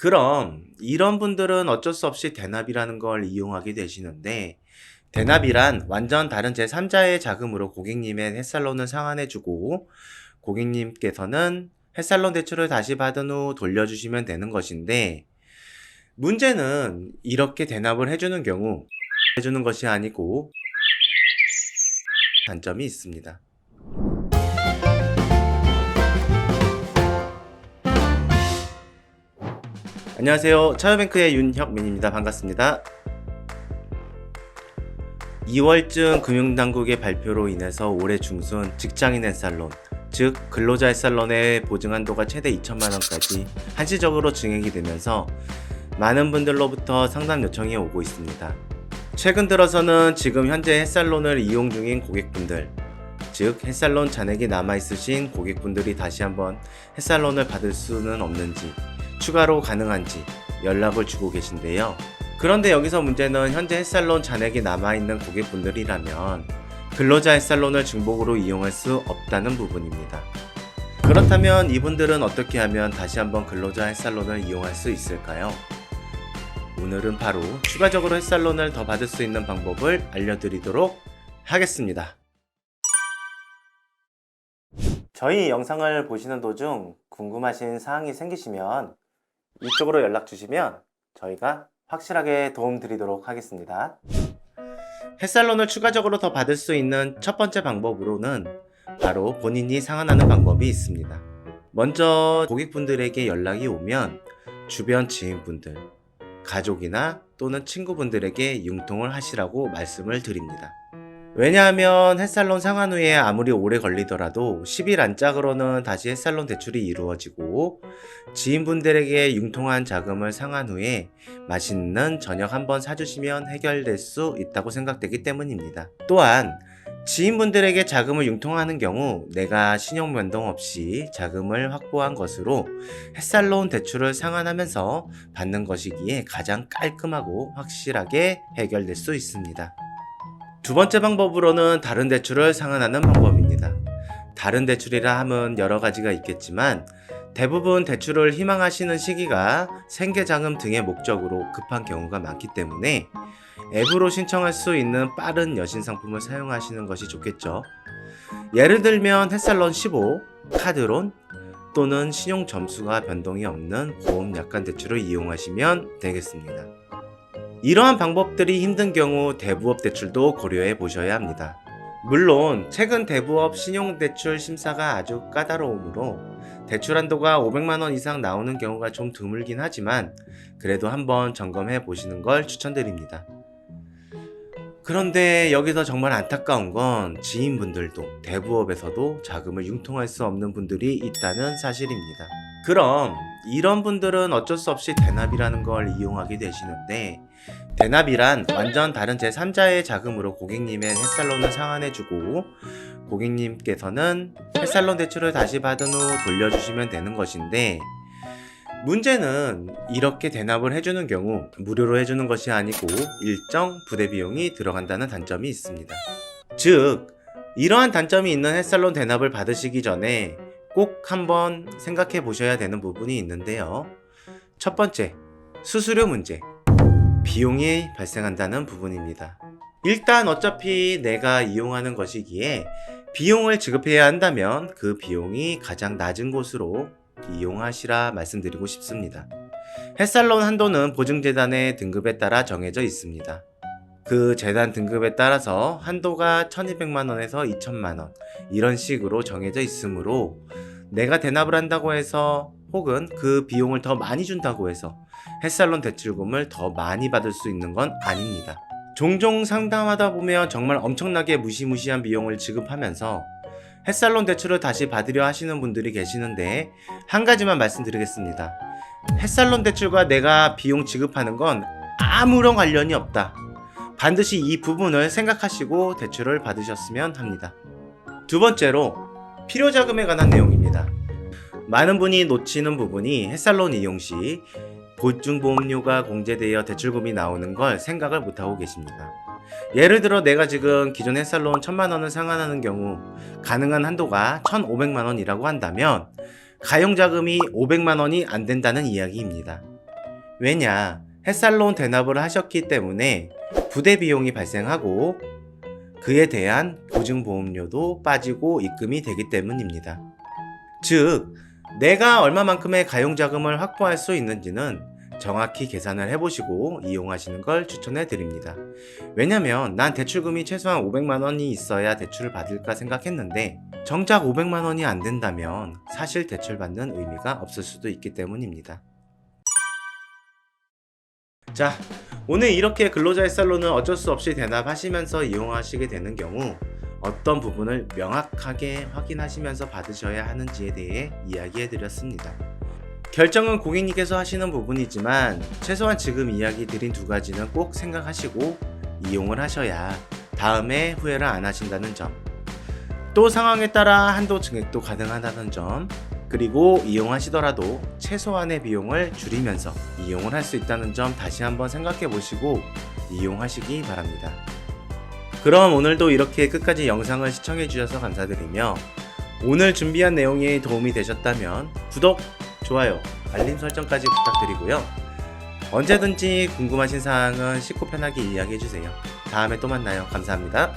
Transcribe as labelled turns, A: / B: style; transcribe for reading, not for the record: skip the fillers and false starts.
A: 그럼 이런 분들은 어쩔 수 없이 대납이라는 걸 이용하게 되시는데, 대납이란 완전 다른 제3자의 자금으로 고객님의 햇살론을 상환해주고 고객님께서는 햇살론 대출을 다시 받은 후 돌려주시면 되는 것인데, 문제는 이렇게 대납을 해주는 경우 해주는 것이 아니고 단점이 있습니다. 안녕하세요. 차유뱅크의 윤혁민입니다. 반갑습니다. 2월쯤 금융당국의 발표로 인해서 올해 중순 직장인 햇살론, 즉 근로자 햇살론의 보증 한도가 최대 2천만 원까지 한시적으로 증액이 되면서 많은 분들로부터 상담 요청이 오고 있습니다. 최근 들어서는 지금 현재 햇살론을 이용 중인 고객분들, 즉 햇살론 잔액이 남아있으신 고객분들이 다시 한번 햇살론을 받을 수는 없는지, 추가로 가능한지 연락을 주고 계신데요. 그런데 여기서 문제는 현재 햇살론 잔액이 남아있는 고객분들이라면 근로자 햇살론을 중복으로 이용할 수 없다는 부분입니다. 그렇다면 이분들은 어떻게 하면 다시 한번 근로자 햇살론을 이용할 수 있을까요? 오늘은 바로 추가적으로 햇살론을 더 받을 수 있는 방법을 알려드리도록 하겠습니다. 저희 영상을 보시는 도중 궁금하신 사항이 생기시면 이쪽으로 연락 주시면 저희가 확실하게 도움 드리도록 하겠습니다. 햇살론을 추가적으로 더 받을 수 있는 첫 번째 방법으로는 바로 본인이 상환하는 방법이 있습니다. 먼저 고객분들에게 연락이 오면 주변 지인분들, 가족이나 또는 친구분들에게 융통을 하시라고 말씀을 드립니다. 왜냐하면 햇살론 상환 후에 아무리 오래 걸리더라도 10일 안짝으로는 다시 햇살론 대출이 이루어지고 지인분들에게 융통한 자금을 상환 후에 맛있는 저녁 한번 사주시면 해결될 수 있다고 생각되기 때문입니다. 또한 지인분들에게 자금을 융통하는 경우 내가 신용 변동 없이 자금을 확보한 것으로 햇살론 대출을 상환하면서 받는 것이기에 가장 깔끔하고 확실하게 해결될 수 있습니다. 두 번째 방법으로는 다른 대출을 상환하는 방법입니다. 다른 대출이라 함은 여러 가지가 있겠지만 대부분 대출을 희망하시는 시기가 생계자금 등의 목적으로 급한 경우가 많기 때문에 앱으로 신청할 수 있는 빠른 여신 상품을 사용하시는 것이 좋겠죠. 예를 들면 햇살론 15, 카드론 또는 신용 점수가 변동이 없는 보험 약관 대출을 이용하시면 되겠습니다. 이러한 방법들이 힘든 경우 대부업 대출도 고려해 보셔야 합니다. 물론 최근 대부업 신용대출 심사가 아주 까다로우므로 대출 한도가 500만원 이상 나오는 경우가 좀 드물긴 하지만 그래도 한번 점검해 보시는 걸 추천드립니다. 그런데 여기서 정말 안타까운 건 지인분들도 대부업에서도 자금을 융통할 수 없는 분들이 있다는 사실입니다. 그럼 이런 분들은 어쩔 수 없이 대납이라는 걸 이용하게 되시는데, 대납이란 완전 다른 제3자의 자금으로 고객님의 햇살론을 상환해주고 고객님께서는 햇살론 대출을 다시 받은 후 돌려주시면 되는 것인데, 문제는 이렇게 대납을 해주는 경우 무료로 해주는 것이 아니고 일정 부대 비용이 들어간다는 단점이 있습니다. 즉, 이러한 단점이 있는 햇살론 대납을 받으시기 전에 꼭 한번 생각해 보셔야 되는 부분이 있는데요. 첫 번째, 수수료 문제. 비용이 발생한다는 부분입니다. 일단 어차피 내가 이용하는 것이기에 비용을 지급해야 한다면 그 비용이 가장 낮은 곳으로 이용하시라 말씀드리고 싶습니다. 햇살론 한도는 보증재단의 등급에 따라 정해져 있습니다. 그 재단 등급에 따라서 한도가 1200만원에서 2000만원 이런 식으로 정해져 있으므로 내가 대납을 한다고 해서 혹은 그 비용을 더 많이 준다고 해서 햇살론 대출금을 더 많이 받을 수 있는 건 아닙니다. 종종 상담하다 보면 정말 엄청나게 무시무시한 비용을 지급하면서 햇살론 대출을 다시 받으려 하시는 분들이 계시는데, 한 가지만 말씀드리겠습니다. 햇살론 대출과 내가 비용 지급하는 건 아무런 관련이 없다. 반드시 이 부분을 생각하시고 대출을 받으셨으면 합니다. 두 번째로 필요자금에 관한 내용입니다. 많은 분이 놓치는 부분이 햇살론 이용 시 보증보험료가 공제되어 대출금이 나오는 걸 생각을 못하고 계십니다. 예를 들어 내가 지금 기존 햇살론 1000만원을 상환하는 경우 가능한 한도가 1500만원이라고 한다면 가용자금이 500만원이 안 된다는 이야기입니다. 왜냐? 햇살론 대납을 하셨기 때문에 부대 비용이 발생하고 그에 대한 보증보험료도 빠지고 입금이 되기 때문입니다. 즉, 내가 얼마만큼의 가용자금을 확보할 수 있는지는 정확히 계산을 해보시고 이용하시는 걸 추천해 드립니다. 왜냐면 난 대출금이 최소한 500만 원이 있어야 대출을 받을까 생각했는데 정작 500만 원이 안 된다면 사실 대출 받는 의미가 없을 수도 있기 때문입니다. 자, 오늘 이렇게 근로자 햇살론을 어쩔 수 없이 대납하시면서 이용하시게 되는 경우 어떤 부분을 명확하게 확인하시면서 받으셔야 하는지에 대해 이야기해 드렸습니다. 결정은 고객님께서 하시는 부분이지만 최소한 지금 이야기 드린 두 가지는 꼭 생각하시고 이용을 하셔야 다음에 후회를 안 하신다는 점, 또 상황에 따라 한도 증액도 가능하다는 점, 그리고 이용하시더라도 최소한의 비용을 줄이면서 이용을 할 수 있다는 점 다시 한번 생각해 보시고 이용하시기 바랍니다. 그럼 오늘도 이렇게 끝까지 영상을 시청해 주셔서 감사드리며 오늘 준비한 내용이 도움이 되셨다면 구독, 좋아요, 알림 설정까지 부탁드리고요. 언제든지 궁금하신 사항은 쉽고 편하게 이야기해 주세요. 다음에 또 만나요. 감사합니다.